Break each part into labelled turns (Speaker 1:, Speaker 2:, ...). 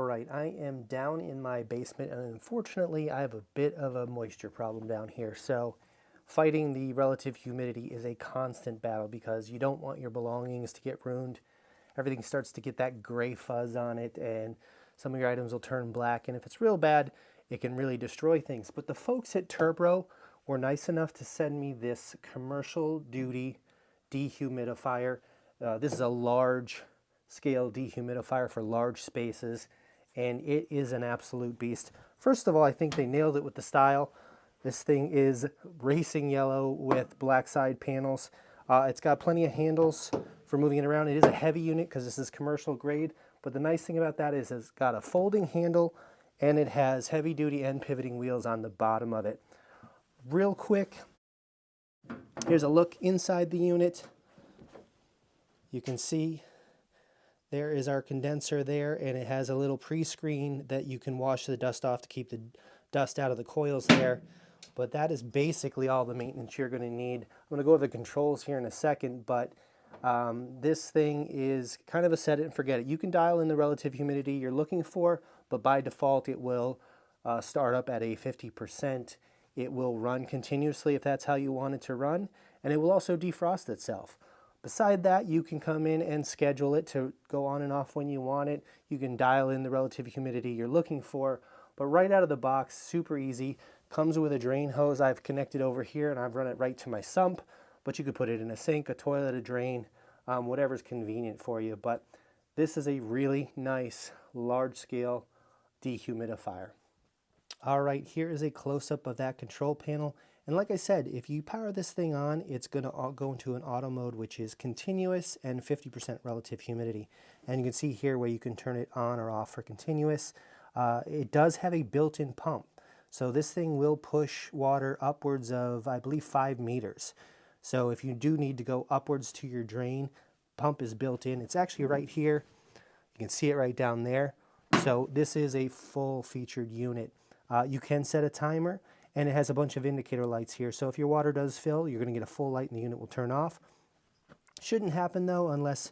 Speaker 1: right, I am down in my basement, and unfortunately I have a bit of a moisture problem down here. So fighting the relative humidity is a constant battle because you don't want your belongings to get ruined. Everything starts to get that gray fuzz on it, and some of your items will turn black, and if it's real bad, it can really destroy things. But the folks at TURBRO were nice enough to send me this commercial duty dehumidifier. This is a large scale dehumidifier for large spaces, and it is an absolute beast. First of all, I think they nailed it with the style. This thing is racing yellow with black side panels. It's got plenty of handles for moving it around. It is a heavy unit because this is commercial grade, but the nice thing about that is it's got a folding handle and it has heavy duty and pivoting wheels on the bottom of it. Real quick, here's a look inside the unit. You can see there is our condenser there, and it has a little pre-screen that you can wash the dust off to keep the dust out of the coils there. But that is basically all the maintenance you're going to need. I'm going to go over the controls here in a second, but this thing is kind of a set it and forget it. You can dial in the relative humidity you're looking for, but by default it will start up at a 50%. It will run continuously if that's how you want it to run, and it will also defrost itself. Beside that, you can come in and schedule it to go on and off when you want it. You can dial in the relative humidity you're looking for, but right out of the box, super easy. Comes with a drain hose I've connected over here, and I've run it right to my sump, but you could put it in a sink, a toilet, a drain, whatever's convenient for you. But this is a really nice, large-scale dehumidifier. All right, here is a close-up of that control panel. And like I said, if you power this thing on, it's going to go into an auto mode, which is continuous and 50% relative humidity. And you can see here where you can turn it on or off for continuous. It does have a built-in pump. So this thing will push water upwards of, I believe, 5 meters. So if you do need to go upwards to your drain, pump is built in. It's actually right here. You can see it right down there. So this is a full-featured unit. You can set a timer, and it has a bunch of indicator lights here. So if your water does fill, you're going to get a full light and the unit will turn off. Shouldn't happen though unless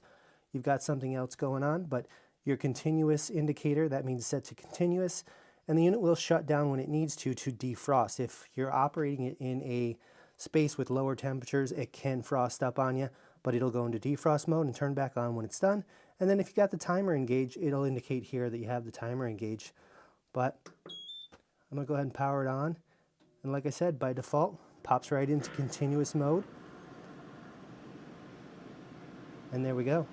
Speaker 1: you've got something else going on, but your continuous indicator, that means set to continuous, and the unit will shut down when it needs to defrost. If you're operating it in a space with lower temperatures, it can frost up on you, but it'll go into defrost mode and turn back on when it's done. And then if you got the timer engaged, it'll indicate here that you have the timer engaged. But I'm going to go ahead and power it on. And like I said, by default, pops right into continuous mode. And there we go.